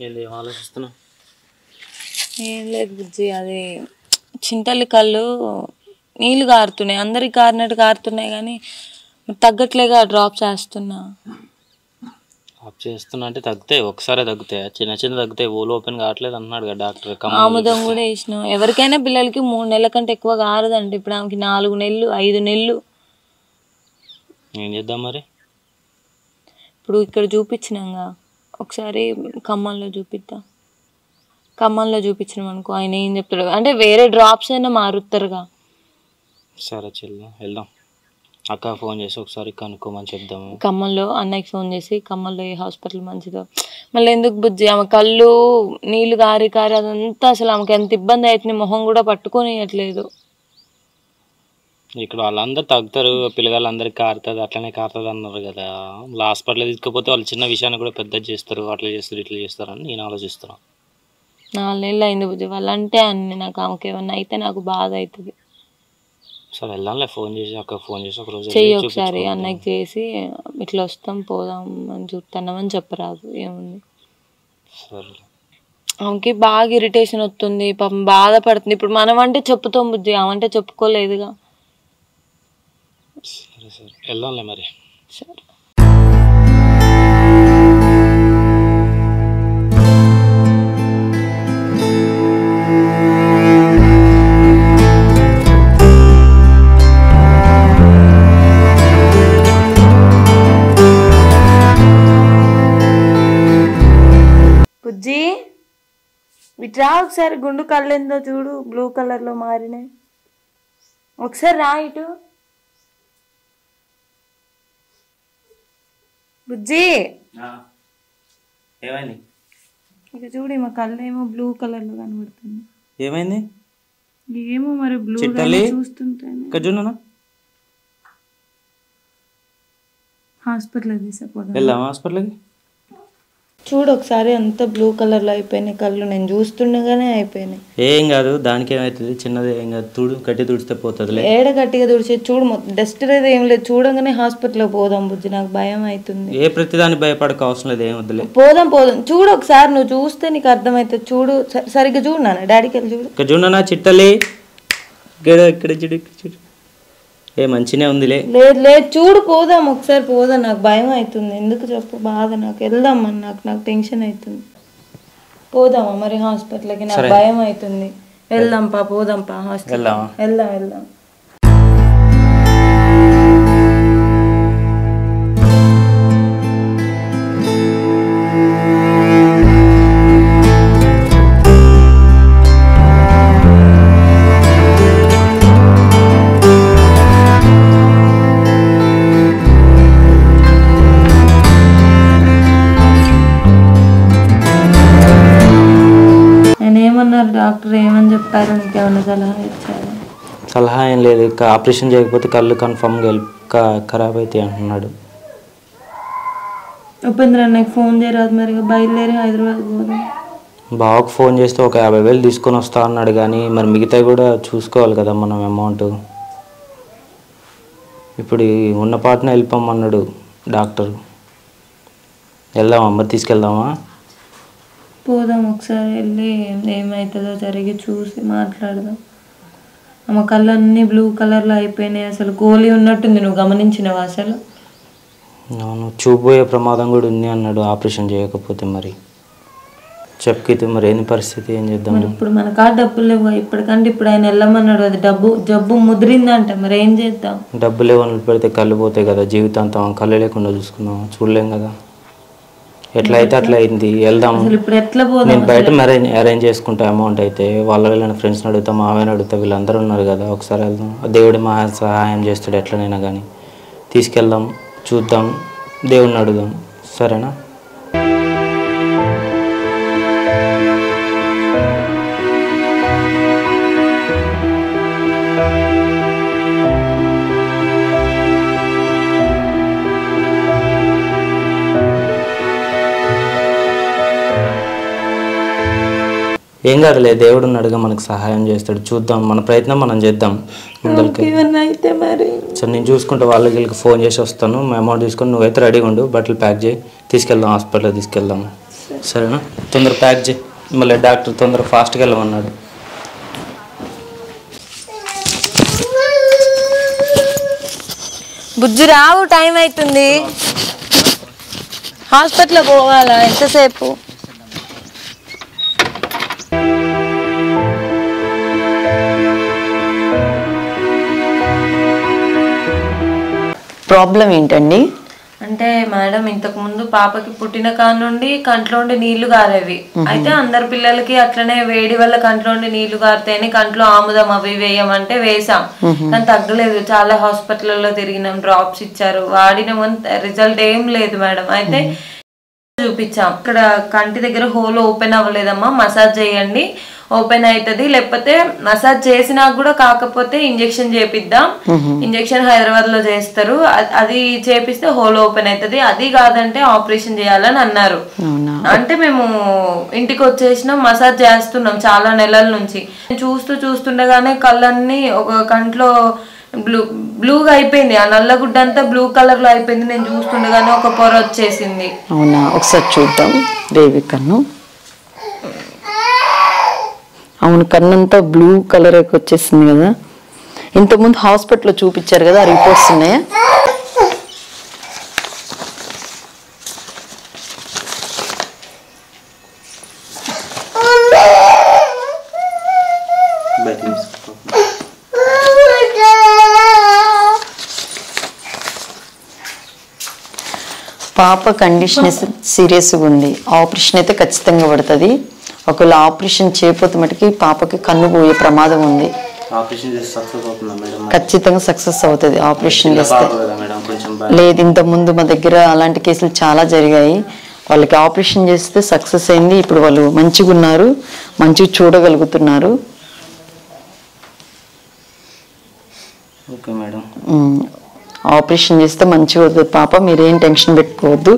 ఏంది ఆలోచిస్తున్నావు? ఏం లేదు బుజ్జి, అది చింతల్లి కళ్ళు నీళ్ళు కారుతున్నాయి, అందరికి కారినట్టు కారుతున్నాయి కానీ తగ్గట్లేగా. డ్రాప్స్ వేస్తున్నా. ఆఫ్ చేస్తున్నా అంటే తగ్గుతాయి, ఒకసారి తగ్గుతాయి, చిన్న చిన్న తగ్గుతాయి. ఓలు ఓపెన్ కావట్లేదు అన్నాడు కదా డాక్టర్. ఆముదం కూడా వేసినాం. ఎవరికైనా పిల్లలకి 3 నెలల కంటే ఎక్కువ కారదండి. ఇప్పుడు ఆమెకి 4 నెలలు 5 నెలలు. ఏం చేద్దాం మరి? ఇప్పుడు ఇక్కడ చూపించినాగా, ఒకసారి ఖమ్మంలో చూపిద్దాం. ఖమ్మంలో చూపించినాం అనుకో, ఆయన ఏం చెప్తాడు అంటే వేరే డ్రాప్స్ అయినా మారుతారుగా. సరే చెల్లి వెళ్దాం. అక్క ఫోన్ చేసి ఒకసారి కనుక్కోమని చెప్దాము. ఖమ్మంలో అన్నయ్యకి ఫోన్ చేసి ఖమ్మంలో ఏ హాస్పిటల్ మంచిదో. మళ్ళీ ఎందుకు బుజ్జి, ఆమె కళ్ళు నీళ్ళు కారి కారి అదంతా అసలు ఆమెకి ఎంత ఇబ్బంది అవుతుంది. మొహం కూడా పట్టుకోనియట్లేదు. ఇక్కడ వాళ్ళందరూ తగ్గుతారు, పిల్లగాళ్ళందరికీ కారుతుంది, అట్లనే కారుతుంది అన్నారు కదా. హాస్పిటల్ తీసుకపోతే వాళ్ళు చిన్న విషయాన్ని కూడా పెద్దది చేస్తారు, అట్లా చేస్తారు ఇట్లా చేస్తారని నేను ఆలోచిస్తున్నాను. 4 నెలలు అయింది బుజ్జి. వాళ్ళంటే అన్ని నాకు ఆమెకి ఏమన్నా అయితే నాకు బాధ అవుతుంది. సరే వెళ్దాంలే, ఫోన్ చేసి అక్క ఫోన్ చేసి ఒక రోజు చెయ్యి ఒకసారి అన్నయ్యకి చేసి ఇట్లా వస్తాం పోదాం అని చూస్తున్నామని చెప్పరాదు. ఏముంది, సరే. ఆమెకి బాగా ఇరిటేషన్ వస్తుంది, పాపం బాధపడుతుంది. ఇప్పుడు మనం అంటే చెప్పుతాం బుజ్జి, ఆమంటే చెప్పుకోలేదుగా. సరే సరే వెళ్దాంలే మరి. సరే. బుజ్జి ఇట్రా ఒకసారి, గుండు కళ్ళేందో చూడు, బ్లూ కలర్లో మారినాయి. ఒకసారి రా ఇటు బుజ్జి. ఏమైంది? ఇక చూడు, మా కళ్ళు ఏమో బ్లూ కలర్లో కనబడుతుంది. ఏమైంది ఏమో మరి బ్లూ చూస్తుంటే. హాస్పిటల్ తీసుకుపోదాం. హాస్పిటల్కి చూడు ఒకసారి, అంత బ్లూ కలర్లో అయిపోయినాయి కళ్ళు. నేను చూస్తుండగానే అయిపోయినాయి. ఏం కాదు, దానికి ఏమవుతుంది, చిన్నది ఏం కాదు. తుడు గట్టి తుడిస్తే పోతుంది. ఏడ గట్టిగా తుడిచే చూడు, డస్ట్ లేదు ఏం లేదు. చూడంగానే హాస్పిటల్కి పోదాం బుజ్జి, నాకు భయం అవుతుంది. ఏ ప్రతిదాన్ని భయపడక అవసరం లేదు, ఏం వద్దులే. పోదాం పోదాం. చూడు ఒకసారి, నువ్వు చూస్తే నీకు అర్థమవుతుంది. చూడు సరిగ్గా చూడు నాన్న, డాడీకి వెళ్ళి చూడు. ఇక్కడ చూడనా చిట్టలి, ఇక్కడ చూడు, చూడు. ఏ మంచినే ఉందిలే. లేదు లేదు, చూడు పోదాం ఒకసారి, పోదాం. నాకు భయం అవుతుంది, ఎందుకు చెప్పు, బాధ. నాకు వెళ్దాం నాకు టెన్షన్ అవుతుంది. పోదామా మరి హాస్పిటల్కి? నాకు భయం అవుతుంది. వెళ్దాం పా, పోదాం పా హాస్పిటల్. వెళ్దాం వెళ్దాం. డాక్టర్ ఏమని చెప్పారు? నీకేమన్నా సలహా ఇచ్చారు? సలహా ఏం లేదు, ఆపరేషన్ చేయకపోతే కళ్ళు కన్ఫామ్గా ఖరాబ్ అవుతాయి అంటున్నాడు. ఉపేంద్ర అన్నకి ఫోన్ చేయరాదు మరి, బయలుదేరి హైదరాబాద్ పోదాం. బావకు ఫోన్ చేస్తే ఒక 50,000 తీసుకొని వస్తా అన్నాడు, కానీ మరి మిగతా కూడా చూసుకోవాలి కదా మనం అమౌంట్. ఇప్పుడు ఉన్న పాటనే వెళ్ళిపోమన్నాడు డాక్టర్. వెళ్దామా మరి, తీసుకెళ్దామా? పోదాం ఒకసారి, వెళ్ళి ఏమవుతుందో జరిగి చూసి మాట్లాడదాం. ఆమె కళ్ళు అన్నీ బ్లూ కలర్లో అయిపోయినాయి, అసలు గోళీ ఉన్నట్టుంది. నువ్వు గమనించినవా అసలు? అవును, చూపోయే ప్రమాదం కూడా ఉంది అన్నాడు ఆపరేషన్ చేయకపోతే. మరి చెప్పుకైతే మరి ఏంది పరిస్థితి, ఏం చేద్దాం? మరి ఇప్పుడు మన కాడ డబ్బులు లేవు ఇప్పటికంటే. ఇప్పుడు ఆయన వెళ్ళమన్నాడు, అది జబ్బు ముదిరిందంట, మరి ఏం చేద్దాం? డబ్బులు ఏమన్నా పెడితే కళ్ళు పోతాయి కదా, జీవితాంతం కళ్ళు లేకుండా చూసుకుందాం, చూడలేం కదా. ఎట్లా అయితే అట్లా అయింది, వెళ్దాం. నేను బయట అరేంజ్ చేసుకుంటా అమౌంట్ అయితే. వాళ్ళ ఫ్రెండ్స్ని అడుగుతా, మావయ్యని అడుగుతా, వీళ్ళందరూ ఉన్నారు కదా. ఒకసారి వెళ్దాం, దేవుడు మా సహాయం చేస్తాడు ఎట్లనైనా కానీ. తీసుకెళ్దాం, చూద్దాం, దేవుడిని అడుగుదాం, సరేనా? ఏం కాదులే, దేవుడు ఉన్నాడుగా, మనకు సహాయం చేస్తాడు. చూద్దాం, మన ప్రయత్నం మనం చేద్దాం. అయితే మరి సరే, నేను చూసుకుంటే వాళ్ళకి ఫోన్ చేసి వస్తాను. అమౌంట్ తీసుకొని నువ్వైతే రెడీగా ఉండు, బట్టలు ప్యాక్ చేయి, తీసుకెళ్దాం, హాస్పిటల్ తీసుకెళ్దాం, సరేనా? తొందర ప్యాక్ చేయి, మళ్ళీ డాక్టర్ తొందర ఫాస్ట్గా వెళ్ళమన్నాడు. బుజ్జి రావు, టైం అవుతుంది. హాస్పిటల్ పోవాలా? ఎంతసేపు? ప్రాబ్లం ఏంటండి? అంటే మేడం, ఇంతకు ముందు పాపకి పుట్టిన కాడ నుండి కంట్లో నుండి నీళ్లు గారేవి. అయితే అందరు పిల్లలకి అట్లనే వేడి వల్ల కంట్లో నుండి నీళ్లు గారితేనే కంట్లో ఆముదం అవి వేయమంటే వేసాం, కానీ తగ్గలేదు. చాలా హాస్పిటల్లో తిరిగినాం, డ్రాప్స్ ఇచ్చారు, వాడిన రిజల్ట్ ఏం లేదు మేడం. అయితే చూపించాం, ఇక్కడ కంటి దగ్గర హోల్ ఓపెన్ అవ్వలేదమ్మా, మసాజ్ చేయండి ఓపెన్ అవుతుంది, లేకపోతే మసాజ్ చేసినా కూడా కాకపోతే ఇంజెక్షన్ చేపిద్దాం. ఇంజెక్షన్ హైదరాబాద్ లో చేస్తారు, అది చేపిస్తే హోల్ ఓపెన్ అవుతుంది, అది కాదంటే ఆపరేషన్ చేయాలని అన్నారు. అంటే మేము ఇంటికి వచ్చేసినాం, మసాజ్ చేస్తున్నాం చాలా నెలల నుంచి. చూస్తుండగానే కళ్ళన్నీ ఒక కంట్లో బ్లూగా అయిపోయింది, ఆ నల్లగుడ్డ అంతా బ్లూ కలర్ లో అయిపోయింది. నేను చూస్తుండగానే ఒక పొర వచ్చేసింది. అవునా, ఒకసారి చూద్దాం బేబీ కన్ను. అవును, కన్నంతా బ్లూ కలర్ వచ్చేసింది కదా. ఇంతకుముందు హాస్పిటల్లో చూపించారు కదా, ఆ రిపోర్ట్స్ ఉన్నాయా? పాప కండిషన్ సీరియస్గా ఉంది, ఆపరేషన్ అయితే ఖచ్చితంగా పడుతుంది. ఒకవేళ ఆపరేషన్ చేయకపోతే మటుకి పాపకి కన్ను పోయే ప్రమాదం ఉంది. ఖచ్చితంగా సక్సెస్ అవుతుంది ఆపరేషన్ చేస్తే. లేదు, ఇంతకుముందు మా దగ్గర అలాంటి కేసులు చాలా జరిగాయి. వాళ్ళకి ఆపరేషన్ చేస్తే సక్సెస్ అయింది. ఇప్పుడు వాళ్ళు మంచిగా ఉన్నారు, మంచిగా చూడగలుగుతున్నారు. ఆపరేషన్ చేస్తే మంచిగా అవుతుంది పాప, మీరేం టెన్షన్ పెట్టుకోవద్దు.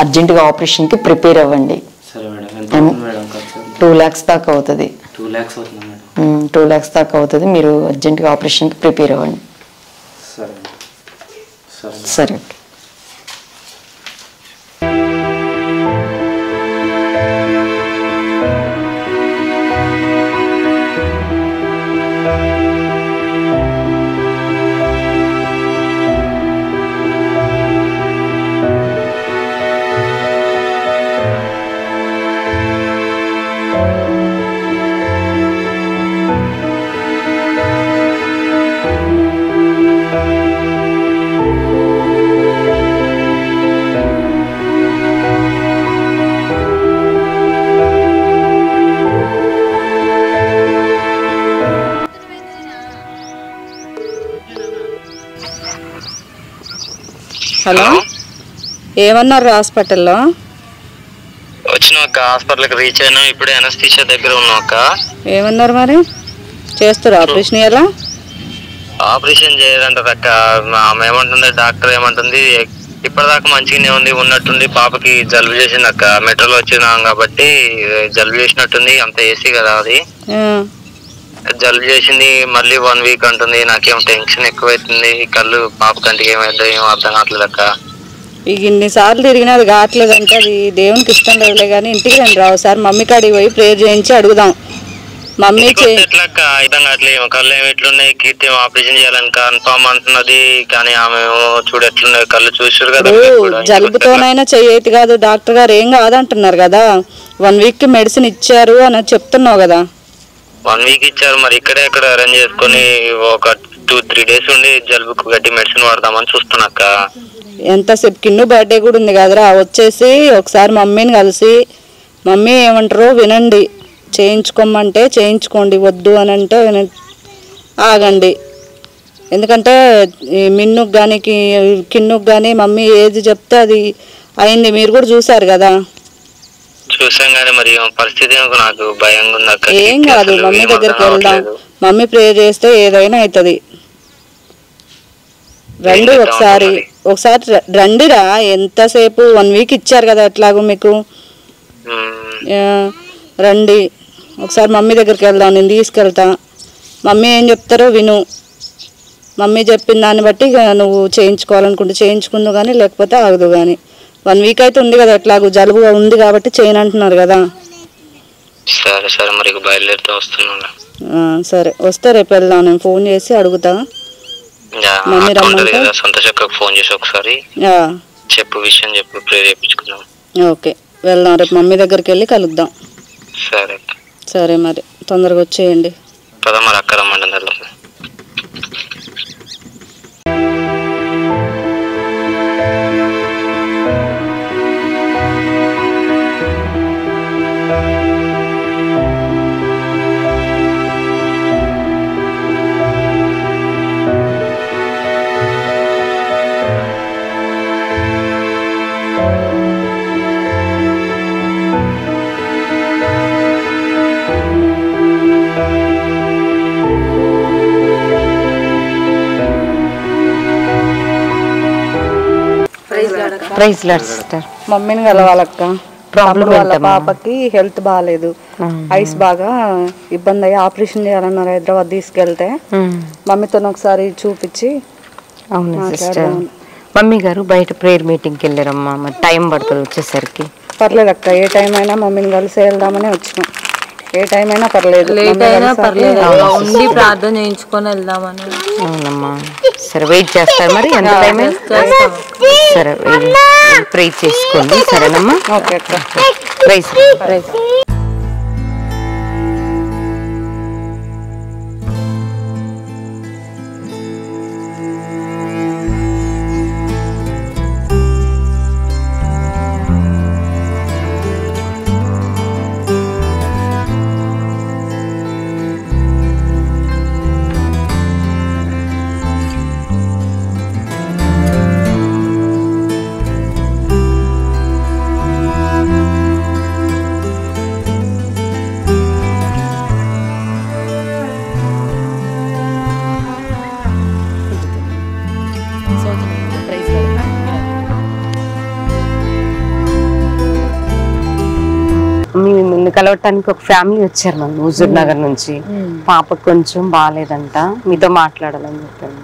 అర్జెంటుగా ఆపరేషన్కి ప్రిపేర్ అవ్వండి. 2 lakhs దాకా అవుతుంది. 2 lakhs దాకా అవుతుంది. మీరు అర్జెంటుగా ఆపరేషన్కి ప్రిపేర్ అవ్వండి. సరే. హలో, ఏమన్నారు హాస్పిటల్లో? వచ్చిన అక్క, హాస్పిటల్కి రీచ్ అయినా, ఇప్పుడే అనస్థీషియా దగ్గర ఉన్నాం అక్క. ఏమన్నారు మరి? చేస్తారు ఆపరేషన్? ఎలా ఆపరేషన్ చేయదంటారు అక్క. ఆమె ఏమంటుంది, డాక్టర్ ఏమంటుంది, ఇప్పటిదాకా మంచిగానే ఉంది, ఉన్నట్టుండి పాపకి జలుబు చేసింది అక్క. మెట్రోలో వచ్చినాం కాబట్టి జలుబు చేసినట్టుంది, అంత ఏసీ కదా అది, జలుబు చేసింది. మళ్ళీ 1 week అంటుంది. నాకేం టెన్షన్ ఎక్కువైతుంది, కళ్ళు పాప కంటికి ఏమైందో ఏం అర్థం కావట్లేదు అక్క. ఇక ఇన్నిసార్లు తిరిగినా అది కావట్లేదంటే అది దేవునికి ఇష్టం లేదులే. కానీ ఇంటికి రండి రావు సార్, మమ్మీ కాడికి పోయి ప్రేయర్ చేయించి అడుగుదాం. మమ్మీ ఎట్లా అక్క అర్థం కావట్లేదు, కళ్ళు ఏమి ఎట్లున్నాయి, కీర్తి ఆపరేషన్ చేయాలని కన్ఫామ్ అంటున్నది, కానీ ఆమె చూడు ఎట్లున్నాయి కళ్ళు, చూసారు కదా. జలుబుతోనైనా చెయ్యేది కాదు, డాక్టర్ గారు ఏం కాదంటున్నారు కదా. 1 week మెడిసిన్ ఇచ్చారు అని చెప్తున్నావు కదా. 1 week ఇచ్చారు, మరి ఇక్కడే ఇక్కడ అరేంజ్ చేసుకుని ఒక 2-3 days ఉండి జలుబుకు గట్టి మెడిసిన్ వాడదామని చూస్తున్నాక. ఎంతసేపు కిన్ను బర్త్డే కూడా ఉంది కదరా, వచ్చేసి ఒకసారి మమ్మీని కలిసి, మమ్మీ ఏమంటారో వినండి, చేయించుకోమంటే చేయించుకోండి, వద్దు అని అంటే ఆగండి. ఎందుకంటే మిన్నుకు కానీ కిన్నుకు కానీ మమ్మీ ఏది చెప్తే అది అయింది, మీరు కూడా చూసారు కదా. చూసాం కానీ మరి పరిస్థితి నాకు భయంగా ఉంది అక్క. ఏం కాదు, మమ్మీ దగ్గరికి వెళ్దాం, మమ్మీ ప్రేయర్ చేస్తే ఏదైనా అవుతుంది. రండి ఒకసారి రండిరా. ఎంతసేపు 1 week ఇచ్చారు కదా ఎట్లాగో మీకు, రండి ఒకసారి మమ్మీ దగ్గరికి వెళ్దాం, నేను తీసుకెళ్తా. మమ్మీ ఏం చెప్తారో విను, మమ్మీ చెప్పిన దాన్ని బట్టి నువ్వు చేయించుకోవాలనుకుంటే చేయించుకుందు కానీ, లేకపోతే ఆగదు కానీ. 1 week అయితే ఉంది కదా, ఎట్లాగో జలుబుగా ఉంది కాబట్టి చేయను అంటున్నారు కదా. సరే సరే, మరి బయలుదేరితే వస్తున్నా. సరే వస్తే రేపు వెళ్దాం. నేను ఫోన్ చేసి అడుగుతా. మమ్మీ రమ్మంటే సంతోషక్కకు ఫోన్ చేసి ఒకసారి చెప్పు, విషయం చెప్పు, ప్రేర్ చేయించుకుందాం. ఓకే వెళ్దాం. రేపు మమ్మీ దగ్గరికి వెళ్ళి కలుద్దాం. సరే సరే మరి తొందరగా వచ్చేయండి. పద మరి అక్క రమ్మంటారు. Praise Lord sister. మమ్మీని కలవాలక్క. ప్రాబ్లం వాళ్ళ పాపకి హెల్త్ బాగాలేదు, ఐస్ బాగా ఇబ్బంది అయ్యి ఆపరేషన్ చేయాలన్నారు. హైదరాబాద్ తీసుకెళ్తే మమ్మీతో ఒకసారి చూపించి. అవును సిస్టర్. మమ్మీ గారు బయట ప్రేయర్ మీటింగ్కి వెళ్ళారమ్మా, మరి టైం పడుతుంది వచ్చేసరికి. పర్లేదు అక్క, ఏ టైం అయినా మమ్మీని కలిసి వెళ్దామని వచ్చినాం. ఏ టైం అయినా పర్లేదు, లేట్ అయినా పర్లేదు, ఉండి ప్రార్థన చేయించుకొని వెళ్దామని. అవునమ్మా. సరే వెయిట్ చేస్తారు మరి ఎంత టైం? సరే ప్రే చేసుకోండి. సరేనమ్మా. ఓకే అక్క. Praise praise. నిన్ను కలవటానికి ఒక ఫ్యామిలీ వచ్చారు మన హుజూర్ నగర్ నుంచి. పాపకు కొంచెం బాగాలేదంట, మీతో మాట్లాడాలని చెప్పాను.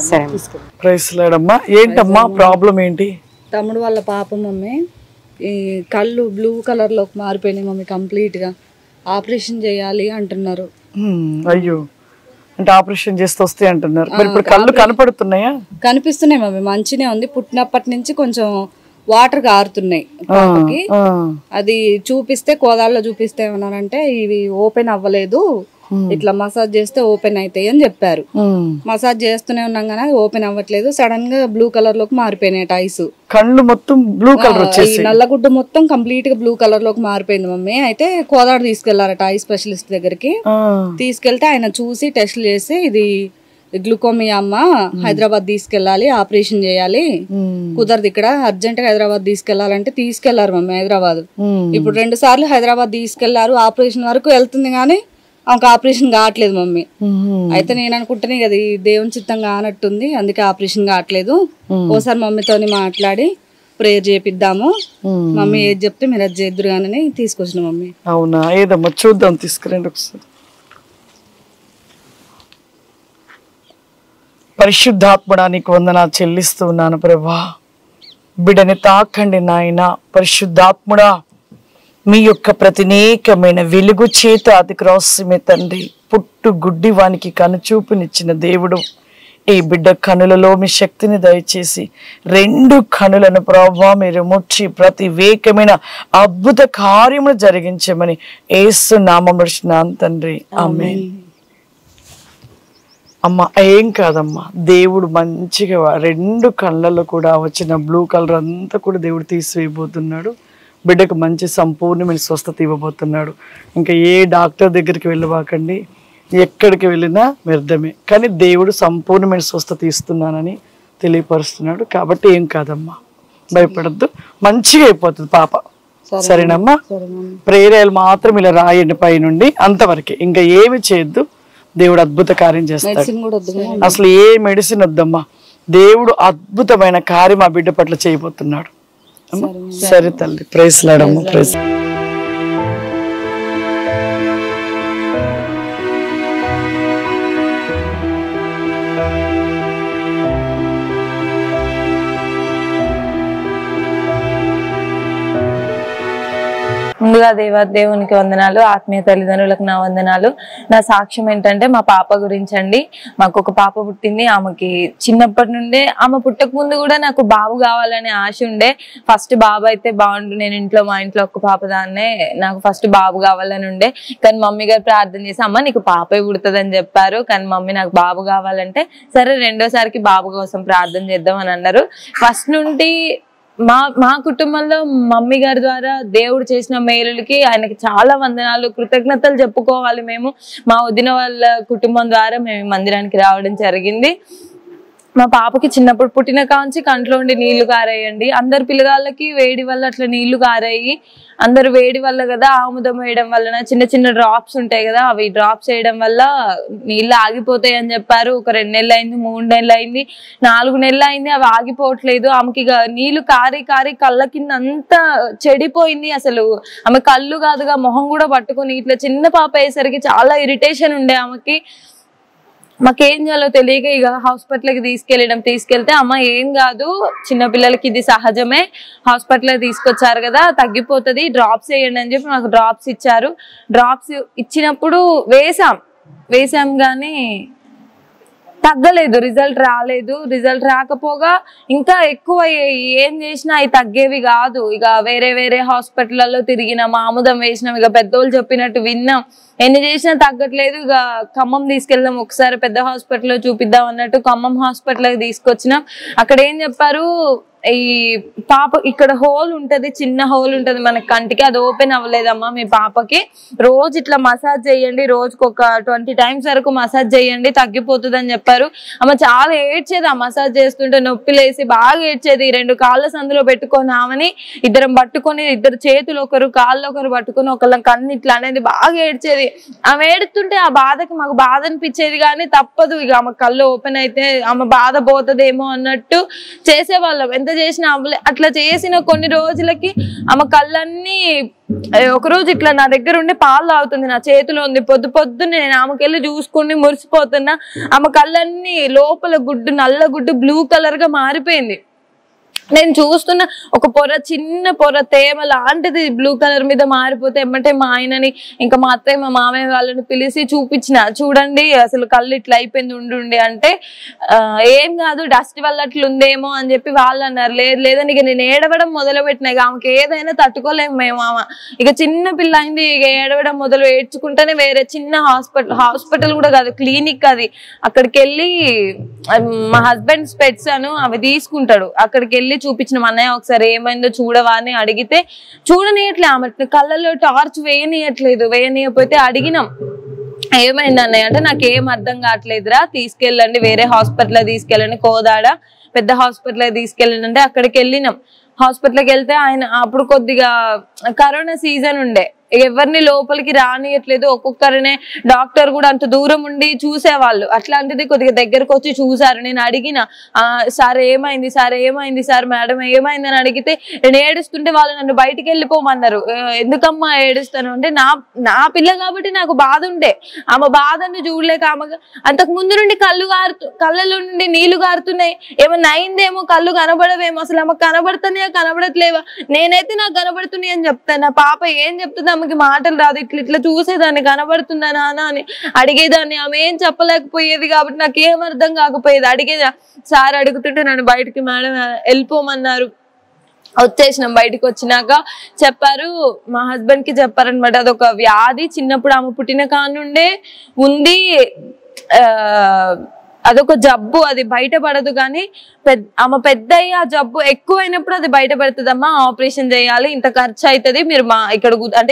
సరే ప్రైజ్ లార్డ్ అమ్మా. ఏంటమ్మా ప్రాబ్లం ఏంటి? తమ్ముడు వాళ్ళ పాప మమ్మీ ఈ కళ్ళు బ్లూ కలర్ లోకి మారిపోయినాయి మమ్మీ కంప్లీట్ గా. ఆపరేషన్ చేయాలి అంటున్నారు. అయ్యో, అంటే ఆపరేషన్ చేస్తే వస్తాయి అంటున్నారు. మరి ఇప్పుడు కళ్ళు కనపడుతున్నాయా? కనిపిస్తున్నాయి మమ్మీ, మంచినే ఉంది. పుట్టినప్పటి నుంచి కొంచెం వాటర్ గారుతున్నాయి పాపకి. అది చూపిస్తే కోదాళ్ళలో చూపిస్తే ఏమన్నారంటే ఇవి ఓపెన్ అవ్వలేదు, ఇట్లా మసాజ్ చేస్తే ఓపెన్ అవుతాయి అని చెప్పారు. మసాజ్ చేస్తూనే ఉన్నాం కానీ ఓపెన్ అవ్వట్లేదు. సడన్ గా బ్లూ కలర్ లోకి మారిపోయినాయి ఐస్. కళ్ళు మొత్తం బ్లూ కలర్ వచ్చేసి నల్లగుడ్డ మొత్తం కంప్లీట్ గా బ్లూ కలర్ లోకి మారిపోయింది మమ్మీ. అయితే కోదాడ తీసుకెళ్లారట ఐ స్పెషలిస్ట్ దగ్గరికి. తీసుకెళ్తే ఆయన చూసి టెస్ట్లు చేసి ఇది గ్లూకోమియా అమ్మ, హైదరాబాద్ తీసుకెళ్లాలి, ఆపరేషన్ చేయాలి, కుదరదు ఇక్కడ, అర్జెంట్ గా హైదరాబాద్ తీసుకెళ్లాలంటే తీసుకెళ్లారు మమ్మీ హైదరాబాద్. ఇప్పుడు 2 సార్లు హైదరాబాద్ తీసుకెళ్లారు. ఆపరేషన్ వరకు వెళ్తుంది కానీ ఆమెకు ఆపరేషన్ కావట్లేదు మమ్మీ. అయితే నేను అనుకుంటున్నా కదా ఈ దేవుని చిత్తం కానట్టుంది, అందుకే ఆపరేషన్ కావట్లేదు. ఓసారి మమ్మీతోని మాట్లాడి ప్రేయర్ చేపిద్దాము, మమ్మీ ఏది చెప్తే మీరు అది చేద్దరు కానీ తీసుకొచ్చిన మమ్మీ. అవునా? ఏదమ్మా చూద్దాం, తీసుకురండి ఒకసారి. పరిశుద్ధాత్మడా నీకు వందనాలు చెల్లిస్తూ ఉన్నాను ప్రభా. బిడ్డని తాకండి నాయన. పరిశుద్ధాత్ముడా మీ యొక్క ప్రతినేకమైన వెలుగు చేత అతిక్రాసమే తండ్రి. పుట్టు గుడ్డి వానికి కనుచూపునిచ్చిన దేవుడు ఈ బిడ్డ కనులలో మీ శక్తిని దయచేసి 2 కనులను ప్రభా మీరు ముచ్చి ప్రతి వేకమైన అద్భుత కార్యములు జరిగించమని యేసు నామమున అడుగుచున్నాను తండ్రి. ఆమేన్. అమ్మ ఏం కాదమ్మా, దేవుడు మంచిగా 2 కళ్ళల్లో కూడా వచ్చిన బ్లూ కలర్ అంతా కూడా దేవుడు తీసివేయబోతున్నాడు. బిడ్డకు మంచి సంపూర్ణమైన స్వస్థత ఇవ్వబోతున్నాడు. ఇంకా ఏ డాక్టర్ దగ్గరికి వెళ్ళబాకండి, ఎక్కడికి వెళ్ళినా వ్యర్థమే. కానీ దేవుడు సంపూర్ణమైన స్వస్థత ఇస్తున్నానని తెలియపరుస్తున్నాడు. కాబట్టి ఏం కాదమ్మా, భయపడద్దు, మంచిగా అయిపోతుంది పాప. సరేనమ్మా? ప్రేరేలు మాత్రం ఇలా రాయండి పైనుండి, అంతవరకే, ఇంకా ఏమి చేయొద్దు. దేవుడు అద్భుత కార్యం చేస్తాడు. అసలు ఏ మెడిసిన్ వద్దమ్మా, దేవుడు అద్భుతమైన కార్యం ఆ బిడ్డ పట్ల చేయబోతున్నాడు. సరే తల్లి, ప్రైజ్ లార్డ్ అమ్మ. ప్రైజ్. ముందుగా దేవునికి వందనాలు, ఆత్మీయ తల్లిదండ్రులకు నా వందనాలు. నా సాక్ష్యం ఏంటంటే మా పాప గురించి అండి. మాకు ఒక పాప పుట్టింది. ఆమెకి చిన్నప్పటి నుండే, ఆమె పుట్టక ముందు కూడా నాకు బాబు కావాలనే ఆశ ఉండే. ఫస్ట్ బాబు అయితే బాగుండు, నేను మా ఇంట్లో ఒక పాప దాన్నే, నాకు ఫస్ట్ బాబు కావాలని ఉండే. కానీ మమ్మీ గారు ప్రార్థన చేసి అమ్మ నీకు పాపే పుడుతుందని చెప్పారు. కానీ మమ్మీ నాకు బాబు కావాలంటే సరే రెండోసారికి బాబు కోసం ప్రార్థన చేద్దాం అని అన్నారు. ఫస్ట్ నుండి మా కుటుంబంలో మమ్మీ గారి ద్వారా దేవుడు చేసిన మేలులకి ఆయనకి చాలా వందనాలు, కృతజ్ఞతలు చెప్పుకోవాలి. మేము మా వదిన వాళ్ళ కుటుంబం ద్వారా మేము మందిరానికి రావడం జరిగింది. మా పాపకి చిన్నప్పుడు పుట్టిన కాంచి కంట్లో ఉండి నీళ్లు కారాయండి. అందరు పిల్లగాళ్ళకి వేడి వల్ల అట్లా నీళ్లు కారాయి. అందరు వేడి వల్ల కదా, ఆముదం వేయడం వలన చిన్న చిన్న డ్రాప్స్ ఉంటాయి కదా, అవి డ్రాప్స్ వేయడం వల్ల నీళ్ళు ఆగిపోతాయి అని చెప్పారు. ఒక 2 నెలలు అయింది, 3 నెలలు అయింది, 4 నెలలు అయింది, అవి ఆగిపోవట్లేదు. ఆమెకి నీళ్లు కారి కారి కళ్ళ కింద అంతా చెడిపోయింది. అసలు ఆమె కళ్ళు కాదుగా మొహం కూడా పట్టుకుని ఇట్లా చిన్న పాప అయ్యేసరికి చాలా ఇరిటేషన్ ఉండే ఆమెకి. మాకేం చేయాలో తెలియక ఇక హాస్పిటల్కి తీసుకెళ్తే అమ్మ ఏం కాదు, చిన్నపిల్లలకి ఇది సహజమే, హాస్పిటల్కి తీసుకొచ్చారు కదా తగ్గిపోతుంది, డ్రాప్స్ వేయండి అని చెప్పి నాకు డ్రాప్స్ ఇచ్చారు. డ్రాప్స్ ఇచ్చినప్పుడు వేసాం కానీ తగ్గలేదు, రిజల్ట్ రాలేదు. రిజల్ట్ రాకపోగా ఇంకా ఎక్కువ ఏం చేసినా అవి తగ్గేవి కాదు. ఇక వేరే హాస్పిటల్లో తిరిగినాం, ఆముదం వేసినాం, ఇక పెద్దోళ్ళు చెప్పినట్టు విన్నాం, ఎన్ని చేసినా తగ్గట్లేదు. ఇక ఖమ్మం తీసుకెళ్దాం, ఒకసారి పెద్ద హాస్పిటల్లో చూపిద్దాం అన్నట్టు ఖమ్మం హాస్పిటల్కి తీసుకొచ్చినాం. అక్కడ ఏం చెప్పారు, ఈ పాప ఇక్కడ హోల్ ఉంటది, చిన్న హోల్ ఉంటది మన కంటికి, అది ఓపెన్ అవ్వలేదమ్మా మీ పాపకి, రోజు ఇట్లా మసాజ్ చేయండి, రోజుకు ఒక 20 టైమ్స్ వరకు మసాజ్ చేయండి తగ్గిపోతుంది అని చెప్పారు. అమ్మ చాలా ఏడ్చేది, ఆ మసాజ్ చేస్తుంటే నొప్పి లేసి బాగా ఏడ్చేది. 2 కాళ్ళ సందులో పెట్టుకొని ఆమెని ఇద్దరం పట్టుకొని, ఇద్దరు చేతులు ఒకరు కాళ్ళు ఒకరు పట్టుకొని ఒకళ్ళ కన్ను ఇట్లా అనేది బాగా ఏడ్చేది. ఆమె ఏడుతుంటే ఆ బాధకి మాకు బాధ అనిపించేది కానీ తప్పదు, ఇక ఆమె కళ్ళు ఓపెన్ అయితే ఆమె బాధ పోతుందేమో అన్నట్టు చేసేవాళ్ళం. ఎంత చేసిన అట్లా చేసిన కొన్ని రోజులకి ఆమె కళ్ళన్నీ, ఒకరోజు ఇట్లా నా దగ్గర ఉండి పాలు తాగుతుంది, నా చేతిలో ఉంది, పొద్దున్నే నేను ఆమెకెళ్ళి చూసుకుని మురిసిపోతున్నా. ఆమె కళ్ళన్నీ లోపల గుడ్డు, నల్ల గుడ్డు బ్లూ కలర్ గా మారిపోయింది. నేను చూస్తున్న ఒక చిన్న పొర తేమ లాంటిది బ్లూ కలర్ మీద మారిపోతే ఎమ్మటే మా ఆయనని ఇంకా మా అత్తయ్య మా మామయ్య వాళ్ళని పిలిచి చూపించిన, చూడండి అసలు కళ్ళు ఇట్లా అయిపోయింది ఉండి అంటే, ఏం కాదు డస్ట్ వల్ల అట్లా ఉందేమో అని చెప్పి వాళ్ళు అన్నారు. లేదని ఇక నేను ఏడవడం మొదలు పెట్టినా, ఇక ఆమెకి ఏదైనా తట్టుకోలేము మేము. ఇక చిన్న పిల్ల అయింది, ఇక ఏడవడం మొదలు, ఏడ్చుకుంటేనే వేరే చిన్న హాస్పిటల్ కూడా కాదు, క్లినిక్ అది, అక్కడికి వెళ్ళి మా హస్బెండ్ స్పెట్స్ అవి తీసుకుంటాడు, అక్కడికి వెళ్ళి చూపించిన అన్నయ్య ఒకసారి ఏమైందో చూడవా అని అడిగితే చూడనియట్లే, ఆమె కళ్ళల్లో టార్చ్ వేయనియకపోతే అడిగినాం ఏమైంది అన్నయ్య అంటే, నాకేం అర్థం కావట్లేదురా, తీసుకెళ్ళండి వేరే హాస్పిటల్ తీసుకెళ్ళండి, కోదాడ పెద్ద హాస్పిటల్ తీసుకెళ్ళండి అంటే అక్కడికి వెళ్ళినాం. హాస్పిటల్కి వెళ్తే ఆయన అప్పుడు కొద్దిగా కరోనా సీజన్ ఉండే, ఎవరిని లోపలికి రానియట్లేదు, ఒక్కొక్కరినే డాక్టర్ కూడా అంత దూరం ఉండి చూసేవాళ్ళు, అట్లాంటిది కొద్దిగా దగ్గరకు వచ్చి చూసారు. నేను అడిగిన, సార్ ఏమైంది సార్ మేడం ఏమైంది అని అడిగితే, నేను ఏడుస్తుంటే వాళ్ళు నన్ను బయటికి వెళ్ళిపోమన్నారు. ఎందుకమ్మా ఏడుస్తాను అంటే, నా పిల్ల కాబట్టి నాకు బాధ ఉండే, ఆమె బాధను చూడలేక, ఆమె అంతకు ముందు నుండి కళ్ళలో నుండి నీళ్లు గారుతున్నాయి, ఏమన్నా అయిందేమో, కళ్ళు కనబడవేమో, అసలు ఆమె కనబడుతున్నాయా కనబడట్లేవా, నేనైతే నాకు కనబడుతున్నాయి అని చెప్తాను. నా పాప ఏం చెప్తుంది, ఆమెకి మాటలు రాదు, ఇట్లా చూసేదాన్ని, కనబడుతుందా నాన్న అని అడిగేదాన్ని, ఆమె ఏం చెప్పలేకపోయేది కాబట్టి నాకు ఏం అర్థం కాకపోయేది. అడిగేదా, సార్ అడుగుతుంటే నన్ను బయటికి మేడం వెళ్ళిపోమన్నారు. వచ్చేసినాం, బయటకు వచ్చినాక చెప్పారు, మా హస్బెండ్ కి చెప్పారనమాట, అదొక వ్యాధి, చిన్నప్పుడు ఆమె పుట్టిన కానుండే ఉంది, అదొక జబ్బు, అది బయటపడదు కానీ ఆమె పెద్ద ఆ జబ్బు ఎక్కువైనప్పుడు అది బయటపడుతుందమ్మా, ఆపరేషన్ చేయాలి, ఇంత ఖర్చు అవుతుంది, మీరు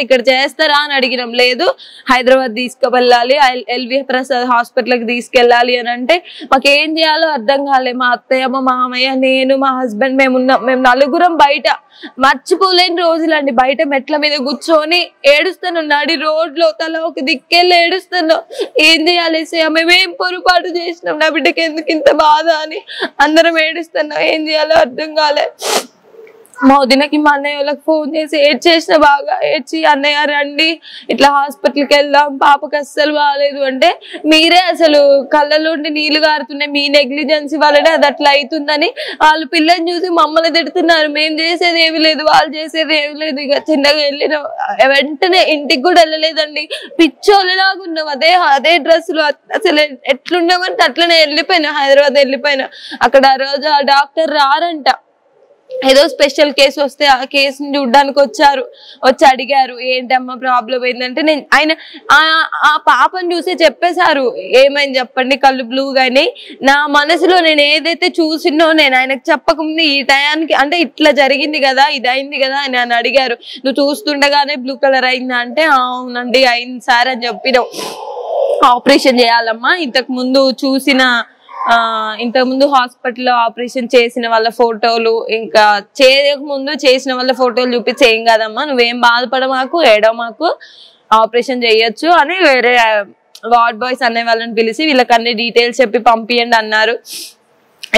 ఇక్కడ చేస్తారా అని అడిగినాం. లేదు హైదరాబాద్ తీసుకువెళ్ళాలి, ఎల్వి ప్రసాద్ హాస్పిటల్కి తీసుకెళ్ళాలి అని అంటే మాకేం చేయాలో అర్థం కాలే. మా అత్తయ్య మా మామయ్య నేను మా హస్బెండ్ మేము నలుగురం బయట, మర్చిపోలేని రోజులండి, బయట మెట్ల మీద కూర్చొని ఏడుస్తాను, నడి రోడ్లో తల ఒక దిక్కెళ్ళి ఏడుస్తాను. ఏం చేయాలి, మేమేం పొరపాటు చేసినాం, నా బిడ్డకి ఎందుకు ఇంత బాధ అని అందరం ఏడుస్తున్నాం, ఏం చేయాలో అర్థం కాలే. మా వదినకి మా అన్నయ్య వాళ్ళకి ఫోన్ చేసి ఏడ్చేసిన, బాగా ఏడ్చి అన్నయ్య రండి ఇట్లా హాస్పిటల్కి వెళ్దాం, పాపకి అస్సలు బాగాలేదు అంటే, మీరే అసలు కళ్ళలోండి నీళ్లు గారుతున్నాయి, మీ నెగ్లిజెన్సీ వల్లనే అది అట్లా అవుతుందని వాళ్ళు పిల్లని చూసి మమ్మల్ని తిడుతున్నారు. మేము చేసేది ఏమి లేదు, వాళ్ళు చేసేది ఏమి లేదు. ఇక చిన్నగా వెళ్ళిన వెంటనే ఇంటికి కూడా వెళ్ళలేదండి, పిచ్చోళ్ళలాగా ఉన్నాం. అదే డ్రెస్సులు అసలు ఎట్లున్నామంటే అట్లనే వెళ్ళిపోయినా, హైదరాబాద్ వెళ్ళిపోయినా. అక్కడ ఆ రోజు ఆ డాక్టర్ రారంట, ఏదో స్పెషల్ కేసు వస్తే ఆ కేసుని చూడ్డానికి వచ్చారు. వచ్చి అడిగారు ఏంటమ్మా ప్రాబ్లం ఏంటంటే, నేను ఆయన ఆ పాపను చూసి చెప్పేశారు ఏమైంది చెప్పండి, కళ్ళు బ్లూ గాని. నా మనసులో నేను ఏదైతే చూసినో నేను ఆయనకు చెప్పకముందు ఈ టయానికి అంటే ఇట్లా జరిగింది కదా, ఇది అయింది కదా అని ఆయన అడిగారు. నువ్వు చూస్తుండగానే బ్లూ కలర్ అయిందా అంటే అవునండి అయింది సార్ అని చెప్పినావు. ఆపరేషన్ చేయాలమ్మా, ఇంతకు ముందు ఇంతకుముందు హాస్పిటల్లో ఆపరేషన్ చేసిన వాళ్ళ ఫోటోలు, ఇంకా చేయకముందు చేసిన వాళ్ళ ఫోటోలు చూపించి ఏం కాదమ్మా నువ్వేం బాధపడమాకు, ఏడవమాకు, ఆపరేషన్ చేయొచ్చు అని వేరే వార్డ్ బాయ్స్ అనే వాళ్ళని పిలిచి వీళ్ళకి అన్ని డీటెయిల్స్ చెప్పి పంపియండి అన్నారు.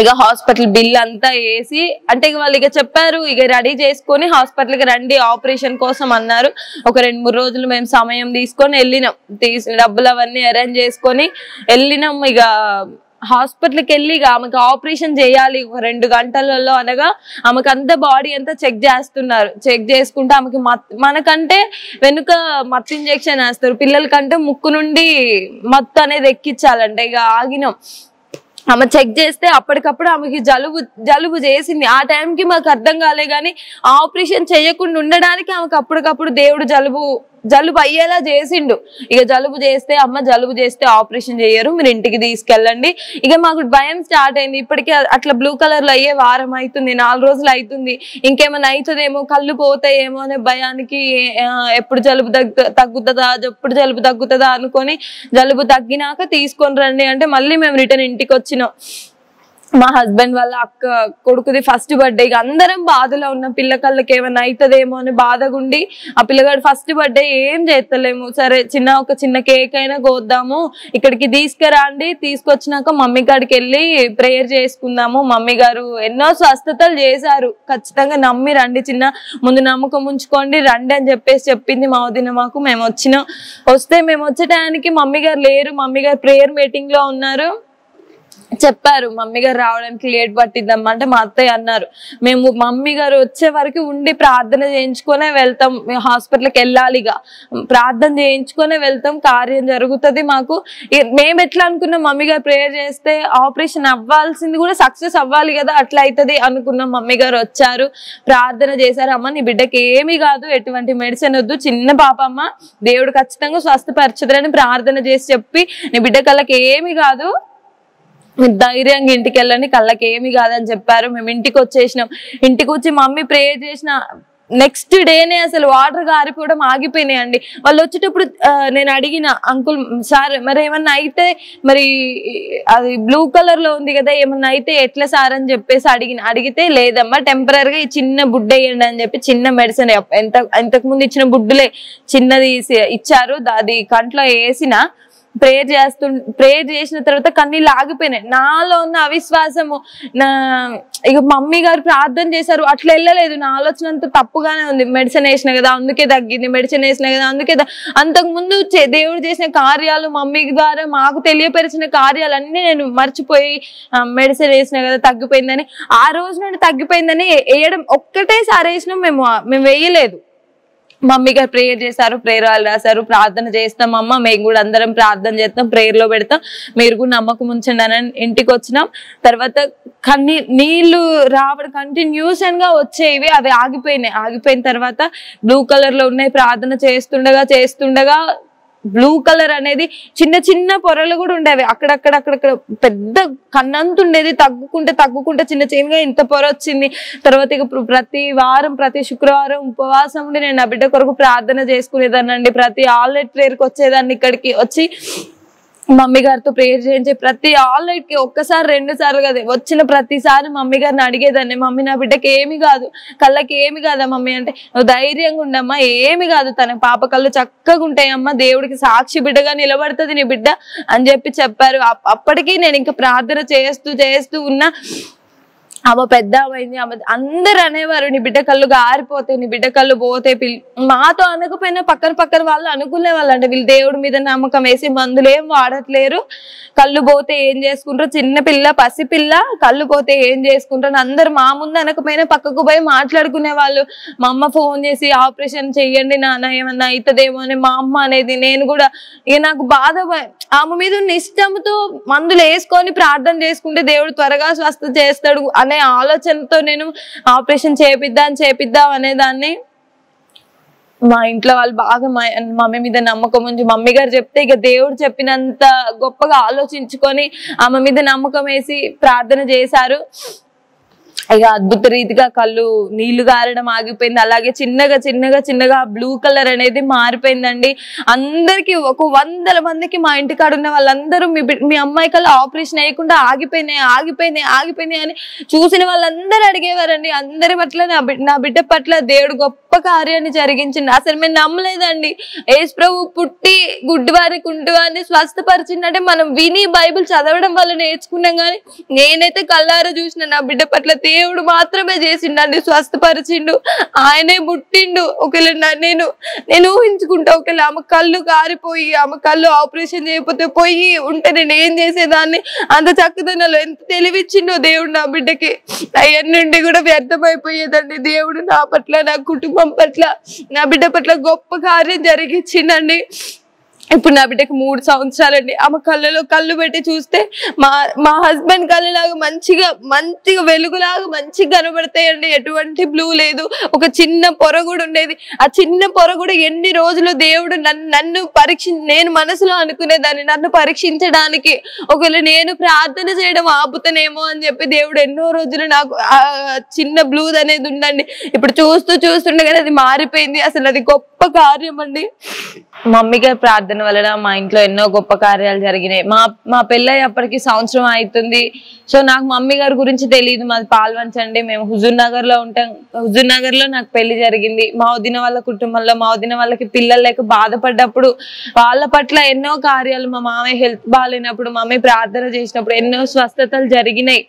ఇక హాస్పిటల్ బిల్ అంతా వేసి అంటే ఇక వాళ్ళు ఇక చెప్పారు, ఇక రెడీ చేసుకొని హాస్పిటల్కి రండి ఆపరేషన్ కోసం అన్నారు. ఒక 2-3 రోజులు మేము సమయం తీసుకొని వెళ్ళినాం, డబ్బులు అవన్నీ అరేంజ్ చేసుకొని వెళ్ళినాం. ఇక హాస్పిటల్కి వెళ్ళి ఇక ఆమెకు ఆపరేషన్ చేయాలి 2 గంటలలో అనగా ఆమెకు అంతా బాడీ అంతా చెక్ చేస్తున్నారు. చెక్ చేసుకుంటే ఆమెకి మనకంటే వెనుక మత్తు ఇంజెక్షన్ వేస్తారు, పిల్లలకంటే ముక్కు నుండి మత్తు అనేది ఎక్కించాలంటే. ఇక ఆగినాం, ఆమె చెక్ చేస్తే అప్పటికప్పుడు ఆమెకి జలుబు చేసింది. ఆ టైంకి మాకు అర్థం కాలే కానీ ఆపరేషన్ చేయకుండా ఉండడానికి ఆమెకు అప్పటికప్పుడు దేవుడు జలుబు అయ్యేలా చేసిండు. ఇక జలుబు చేస్తే ఆపరేషన్ చేయరు, మీరు ఇంటికి తీసుకెళ్ళండి. ఇక మాకు భయం స్టార్ట్ అయింది. ఇప్పటికే అట్లా బ్లూ కలర్ లో అయ్యే వారం అవుతుంది, 4 రోజులు అవుతుంది. ఇంకేమైనా అవుతుందేమో, కళ్ళు పోతాయేమో అనే భయానికి ఎప్పుడు జలుబు తగ్గుతుందా అనుకొని జలుబు తగ్గినాక తీసుకొని రండి అంటే మళ్ళీ మేము రిటర్న్ ఇంటికి వచ్చినాం. మా హస్బెండ్ వాళ్ళ అక్క కొడుకుది ఫస్ట్ బర్త్డే. ఇక అందరం బాధలో ఉన్న, పిల్లకళ్ళకి ఏమైనా అవుతుందేమో అని బాధగుండి ఆ పిల్లగాడు ఫస్ట్ బర్త్డే ఏం చేస్తలేము. సరే ఒక చిన్న కేక్ అయినా కోద్దాము, ఇక్కడికి తీసుకురండి, తీసుకొచ్చినాక మమ్మీ కాడికి వెళ్ళి ప్రేయర్ చేసుకుందాము. మమ్మీ గారు ఎన్నో స్వస్థతలు చేశారు, ఖచ్చితంగా నమ్మి రండి, ముందు నమ్మకం ఉంచుకోండి రండి అని చెప్పింది మా వదిన మాకు. మేము వస్తే మేము వచ్చే టైంకి మమ్మీ గారు లేరు, మమ్మీ గారు ప్రేయర్ మీటింగ్ లో ఉన్నారు. చెప్పారు మమ్మీ గారు రావడానికి లేట్ పట్టిద్దాం అంటే మా అత్తయ్య అన్నారు మేము మమ్మీ గారు వచ్చే వరకు ఉండి ప్రార్థన చేయించుకునే వెళ్తాం, హాస్పిటల్కి వెళ్ళాలి, ఇక ప్రార్థన చేయించుకునే వెళ్తాం, కార్యం జరుగుతుంది మాకు. మేము ఎట్లా అనుకున్నాం, మమ్మీ గారు ప్రేయర్ చేస్తే ఆపరేషన్ అవ్వాల్సింది కూడా సక్సెస్ అవ్వాలి కదా, అట్లా అవుతుంది అనుకున్నాం. మమ్మీ గారు వచ్చారు, ప్రార్థన చేశారు. అమ్మ నీ బిడ్డకి ఏమీ కాదు, ఎటువంటి మెడిసిన్ వద్దు, చిన్న పాప అమ్మ, దేవుడు ఖచ్చితంగా స్వస్థపరచుదని ప్రార్థన చేసి చెప్పి నీ బిడ్డ కళ్ళకి ఏమీ కాదు, మీరు ధైర్యంగా ఇంటికి వెళ్ళండి, కళ్ళకి ఏమి కాదని చెప్పారు. మేము ఇంటికి వచ్చేసినాం. ఇంటికి వచ్చి మమ్మీ ప్రేయర్ చేసిన నెక్స్ట్ డేనే అసలు వాటర్ గారిపోవడం ఆగిపోయినాయండి. వాళ్ళు వచ్చేటప్పుడు నేను అడిగిన అంకుల్ సార్ మరి ఏమన్నా అయితే, మరి అది బ్లూ కలర్ లో ఉంది కదా, ఏమన్నా అయితే ఎట్లా సార్ అని చెప్పేసి అడిగితే లేదమ్మా టెంపరీగా ఈ చిన్న బుడ్డ వేయండి అని చెప్పి చిన్న మెడిసిన్ ఇంతకు ముందు ఇచ్చిన బుడ్డులే చిన్నది ఇచ్చారు. అది కంట్లో వేసిన ప్రేయర్ చేసిన తర్వాత కన్నీళ్ళు ఆగిపోయినాయి. నాలో ఉన్న అవిశ్వాసము, ఇక మమ్మీ గారు ప్రార్థన చేశారు, అట్లా వెళ్ళలేదు. నా ఆలోచన అంతా తప్పుగానే ఉంది. మెడిసిన్ వేసిన కదా అందుకే తగ్గింది, మెడిసిన్ వేసిన కదా అందుకే. అంతకు ముందు దేవుడు చేసిన కార్యాలు, మమ్మీ ద్వారా మాకు తెలియపరిచిన కార్యాలన్నీ నేను మర్చిపోయి మెడిసిన్ వేసిన కదా తగ్గిపోయిందని, ఆ రోజు నుండి తగ్గిపోయిందని వేయడం ఒక్కటేసారి వేసినాం. మేము వేయలేదు. మమ్మీ గారు ప్రేయర్ చేశారు, ప్రేయర్ వాళ్ళు రాశారు, ప్రార్థన చేస్తాం అమ్మ, మేము కూడా అందరం ప్రార్థన చేస్తాం, ప్రేయర్ లో పెడతాం, మీరు కూడా నమ్మకం ఉంచండి అని ఇంటికి వచ్చినాం. తర్వాత నీళ్లు రావడం కంటిన్యూస్ గా వచ్చేవి, అవి ఆగిపోయినాయి. ఆగిపోయిన తర్వాత బ్లూ కలర్ లో ఉన్నాయి. ప్రార్థన చేస్తుండగా బ్లూ కలర్ అనేది చిన్న పొరలు కూడా ఉండేవి, అక్కడక్కడ పెద్ద కన్నంత ఉండేది. తగ్గుకుంటే చిన్నగా ఇంత పొర వచ్చింది. తర్వాత ఇక ప్రతి శుక్రవారం ఉపవాసం ఉండి నేను నా బిడ్డ కొరకు ప్రార్థన చేసుకునేదాన్నండి. ప్రతి ఆల్ నైట్ ప్రేయర్కి వచ్చేదాన్ని, ఇక్కడికి వచ్చి మమ్మీ గారితో ప్రేయర్ చేయించి ప్రతి ఆల్ నైట్ కి ఒక్కసారి 2 సార్లు కదా వచ్చిన ప్రతిసారి మమ్మీ గారిని అడిగేదాన్ని, మమ్మీ నా బిడ్డకి ఏమి కాదు, కళ్ళకి ఏమి కాదా మమ్మీ అంటే, నువ్వు ధైర్యంగా ఉండమ్మా, ఏమి కాదు, తన పాప కళ్ళు చక్కగా ఉంటాయమ్మా, దేవుడికి సాక్షి బిడ్డగా నిలబడుతుంది నీ బిడ్డ అని చెప్పారు. అప్పటికీ నేను ఇంకా ప్రార్థన చేస్తూ ఉన్నా. ఆమె పెద్ద అయింది, ఆమె అందరు అనేవారు నీ బిడ్డ కళ్ళు గారిపోతే, నీ బిడ్డ కళ్ళు పోతే. మాతో అనకపోయినా పక్కన వాళ్ళు అనుకునే వాళ్ళు అంటే వీళ్ళు దేవుడి మీద నమ్మకం వేసి మందులు ఏం వాడట్లేరు, కళ్ళు పోతే ఏం చేసుకుంటారు, చిన్న పిల్ల పసిపిల్ల కళ్ళు పోతే ఏం చేసుకుంటారు అందరు మా ముందు అనకపోయినా పక్కకు పోయి మాట్లాడుకునే వాళ్ళు. మా అమ్మ ఫోన్ చేసి ఆపరేషన్ చెయ్యండి నాన్న ఏమన్నా అవుతుందేమో అని మా అమ్మ అనేది. నేను కూడా ఇక నాకు బాధ, ఆమె మీద ఉన్న ఇష్టంతో మందులు వేసుకొని ప్రార్థన చేసుకుంటే దేవుడు త్వరగా స్వస్థ చేస్తాడు అనే ఆలోచనతో నేను ఆపరేషన్ చేపిద్దాం అనేదాన్ని. మా ఇంట్లో వాళ్ళు బాగా మమ్మీ మీద నమ్మకం ఉంచి, మమ్మీ గారు చెప్తే ఇక దేవుడు చెప్పినంత గొప్పగా ఆలోచించుకొని ఆమె మీద నమ్మకం వేసి ప్రార్థన చేశారు. ఇక అద్భుత రీతిగా కళ్ళు నీళ్లు గారడం ఆగిపోయింది. అలాగే చిన్నగా బ్లూ కలర్ అనేది మారిపోయిందండి. అందరికి 100 మందికి మా ఇంటికాడ ఉన్న వాళ్ళందరూ మీ అమ్మాయి కళ్ళు ఆపరేషన్ అయ్యకుండా ఆగిపోయినాయి అని చూసిన వాళ్ళందరూ అడిగేవారండి. అందరి పట్ల నా బిడ్డ పట్ల దేవుడు గొప్ప కార్యాన్ని జరిగించింది. అసలు మేము నమ్మలేదండి. యేసు ప్రభు పుట్టి గుడ్డివారికి కుంటివారిని స్వస్థపరిచిందంటే మనం విని బైబిల్ చదవడం వల్ల నేర్చుకున్నాం, కానీ నేనైతే కళ్ళారా చూసిన నా బిడ్డ పట్ల దేవుడు మాత్రమే చేసిండండి, స్వస్థపరిచిండు, ఆయనే ముట్టిండు. ఒకవేళ నేను ఊహించుకుంటా, ఒకవేళ ఆమె కళ్ళు కారిపోయి ఆమె కళ్ళు ఆపరేషన్ చేయకపోతే పోయి ఉంటే నేను ఏం చేసేదాన్ని. అంత చక్కదనాలు ఎంత తెలివిచ్చిండో దేవుడు నా బిడ్డకి. అవన్నీ కూడా వ్యర్థమైపోయేదండి. దేవుడు నా పట్ల, నా కుటుంబం పట్ల, నా బిడ్డ పట్ల గొప్ప కార్యం జరిగించిండండి. ఇప్పుడు నా బిడ్డకి 3 సంవత్సరాలండి. ఆమె కళ్ళలో కళ్ళు పెట్టి చూస్తే మా హస్బెండ్ కళ్ళలాగా మంచిగా వెలుగులాగా మంచిగా కనబడతాయండి. ఎటువంటి బ్లూ లేదు, ఒక చిన్న పొర కూడా ఉండేది. ఆ చిన్న పొర కూడా ఎన్ని రోజులు దేవుడు నన్ను నేను మనసులో అనుకునేదాన్ని నన్ను పరీక్షించడానికి, ఒకవేళ నేను ప్రార్థన చేయడం ఆపుతానేమో అని చెప్పి దేవుడు ఎన్నో రోజులు నాకు చిన్న బ్లూ అనేది ఉందండి. ఇప్పుడు చూస్తుండగానే అది మారిపోయింది. అసలు అది గొప్ప కార్యం అండి. మమ్మీ గారి ప్రార్థన వలన మా ఇంట్లో ఎన్నో గొప్ప కార్యాలు జరిగినాయి. మా పెళ్ళయ్యేప్పటికి సంవత్సరం అవుతుంది. సో నాకు మమ్మీ గారి గురించి తెలియదు. మాది పాల్వంచ అండి, మేము హుజూర్ నగర్ లో ఉంటాం. హుజూర్ నగర్ లో నాకు పెళ్లి జరిగింది. మా వదిన వాళ్ళ కుటుంబంలో మా వదిన వాళ్ళకి పిల్లలు లేక బాధపడ్డప్పుడు వాళ్ళ పట్ల ఎన్నో కార్యాలు, మా మామయ్య హెల్త్ బాగాలేనప్పుడు మమ్మీ ప్రార్థన చేసినప్పుడు ఎన్నో స్వస్థతలు జరిగినాయి.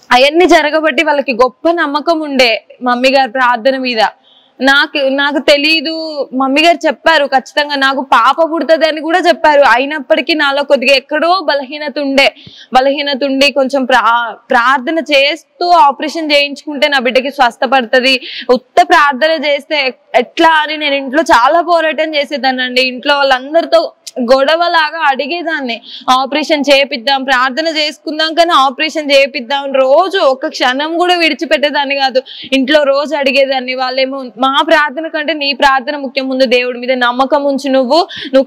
అవన్నీ జరగబట్టి వాళ్ళకి గొప్ప నమ్మకం ఉండే మమ్మీ గారి ప్రార్థన మీద. నాకు తెలీదు, మమ్మీ గారు చెప్పారు ఖచ్చితంగా నాకు పాప పుడుతుంది అని కూడా చెప్పారు. అయినప్పటికీ నాలో కొద్దిగా ఎక్కడో బలహీనత ఉండి కొంచెం ప్రార్థన చేస్తూ ఆపరేషన్ చేయించుకుంటే నా బిడ్డకి స్వస్థపడుతుంది, ఉత్త ప్రార్థన చేస్తే ఎట్లా అని నేను ఇంట్లో చాలా పోరాటం చేసేదానండి. ఇంట్లో వాళ్ళందరితో గొడవలాగా అడిగేదాన్ని, ఆపరేషన్ చేపిద్దాం, ప్రార్థన చేసుకుందాం కానీ ఆపరేషన్ చేపిద్దాం, రోజు ఒక క్షణం కూడా విడిచిపెట్టేదాన్ని కాదు. ఇంట్లో రోజు అడిగేదాన్ని. వాళ్ళేమో మా ప్రార్థన కంటే నీ ప్రార్థన ముఖ్యం, ముందు దేవుడి మీద నమ్మకం ఉంచి నువ్వు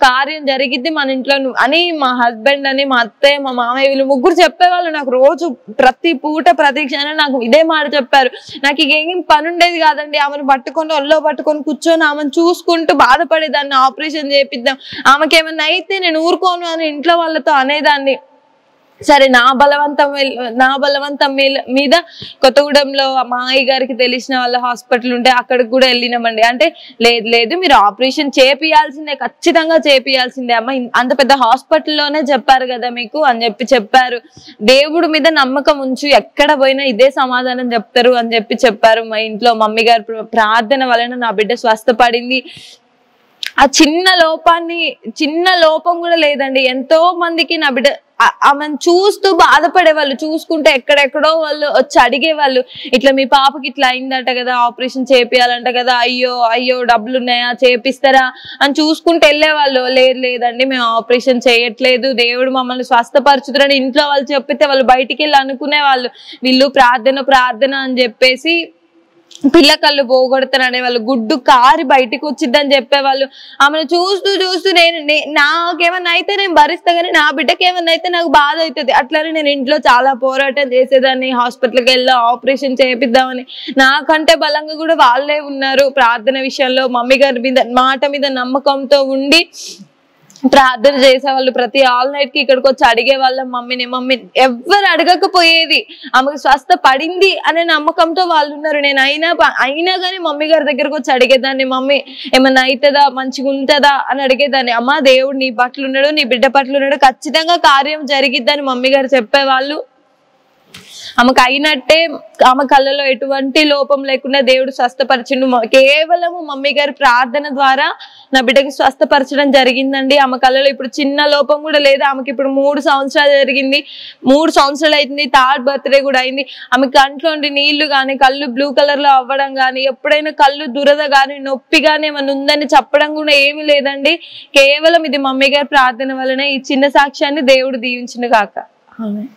కార్యం జరిగిద్ది మన ఇంట్లో అని మా హస్బెండ్ అని మా అత్తయ్య మా మామయ్య వీళ్ళు ముగ్గురు చెప్పేవాళ్ళు నాకు. రోజు ప్రతి పూట ప్రతి క్షణం నాకు ఇదే మాట చెప్పారు. నాకు ఇక ఏం పని ఉండేది కాదండి. ఆమెను పట్టుకొని ఒళ్ళో పట్టుకొని కూర్చొని ఆమెను చూసుకుంటూ బాధపడేదాన్ని. ఆపరేషన్ చేపిద్దాం, ఆమెకేమైనా అయితే నేను ఊరుకోను అని ఇంట్లో వాళ్ళతో అనేదాన్ని. సరే నా బలవంతం మీద కొత్తగూడెంలో మా అయ్య గారికి తెలిసిన వాళ్ళ హాస్పిటల్ ఉంటే అక్కడికి కూడా వెళ్ళినామండి. అంటే లేదు మీరు ఆపరేషన్ చేపియాల్సిందే, ఖచ్చితంగా చేపియాల్సిందే అమ్మ, అంత పెద్ద హాస్పిటల్లోనే చెప్పారు కదా మీకు అని చెప్పారు. దేవుడి మీద నమ్మకం ఉంచు, ఎక్కడ పోయినా ఇదే సమాధానం చెప్తారు అని చెప్పారు. మా ఇంట్లో మమ్మీ గారి ప్రార్థన వలన నా బిడ్డ స్వస్థపడింది. ఆ చిన్న లోపం కూడా లేదండి. ఎంతో మందికి నా బిడ్డ ఆమెను చూస్తూ బాధపడేవాళ్ళు, చూసుకుంటే ఎక్కడెక్కడో వాళ్ళు వచ్చి అడిగేవాళ్ళు, ఇట్లా మీ పాపకి ఇట్లా అయిందట కదా, ఆపరేషన్ చేపియాలంట కదా, అయ్యో డబ్బులు ఉన్నాయా, చేపిస్తారా అని చూసుకుంటూ వెళ్ళేవాళ్ళు. లేదండి మేము ఆపరేషన్ చేయట్లేదు, దేవుడు మమ్మల్ని స్వస్థపరచుతారని ఇంట్లో వాళ్ళు చెప్పితే వాళ్ళు బయటికి వెళ్ళి అనుకునేవాళ్ళు, వీళ్ళు ప్రార్థన అని చెప్పేసి పిల్ల కళ్ళు పోగొడతారు అనేవాళ్ళు, గుడ్డు కారి బయటకు వచ్చిద్దని చెప్పేవాళ్ళు. ఆమెను చూస్తూ నాకేమన్నా అయితే నేను భరిస్తా కానీ నా బిడ్డకి ఏమన్నా అయితే నాకు బాధ అవుతుంది. అట్లానే నేను ఇంట్లో చాలా పోరాటం చేసేదాన్ని, హాస్పిటల్కి వెళ్ళి ఆపరేషన్ చేపిద్దామని. నాకంటే బలంగా కూడా వాళ్ళే ఉన్నారు ప్రార్థన విషయంలో. మమ్మీ గారి మీద మాట మీద నమ్మకంతో ఉండి ప్రార్థన చేసేవాళ్ళు. ప్రతి ఆల్ నైట్ కి ఇక్కడికి వచ్చి అడిగేవాళ్ళ మమ్మీ ఎవ్వరు అడగకపోయేది. ఆమెకు స్వస్థ పడింది అనే నమ్మకంతో వాళ్ళు ఉన్నారు. నేను అయినా కానీ మమ్మీ గారి దగ్గరకు వచ్చి అడిగేదాన్ని, మమ్మీ ఏమన్నా అవుతుందా, మంచిగా ఉంటుందా అని అడిగేదాన్ని. అమ్మ దేవుడు నీ పట్ల ఉన్నాడు, నీ బిడ్డ పట్ల ఉన్నాడు, ఖచ్చితంగా కార్యం జరిగిద్దని మమ్మీ గారు చెప్పేవాళ్ళు. ఆమెకు అయినట్టే, ఆమె కళ్ళలో ఎటువంటి లోపం లేకుండా దేవుడు స్వస్థపరిచిండు. కేవలము మమ్మీ గారి ప్రార్థన ద్వారా నా బిడ్డకి స్వస్థపరచడం జరిగిందండి. ఆమె కళ్ళలో ఇప్పుడు చిన్న లోపం కూడా లేదు. ఆమెకి ఇప్పుడు 3 సంవత్సరాలు జరిగింది, 3 సంవత్సరాలు అవుతుంది, 3rd బర్త్డే కూడా అయింది. ఆమె కంట్లో నీళ్లు కానీ, కళ్ళు బ్లూ కలర్ లో అవ్వడం కానీ, ఎప్పుడైనా కళ్ళు దురద కానీ, నొప్పి కానీ ఏమైనా ఉందని చెప్పడం కూడా ఏమీ లేదండి. కేవలం ఇది మమ్మీ గారి ప్రార్థన వలన ఈ చిన్న సాక్ష్యాన్ని దేవుడు దీవించిన గాక. ఆమేన్.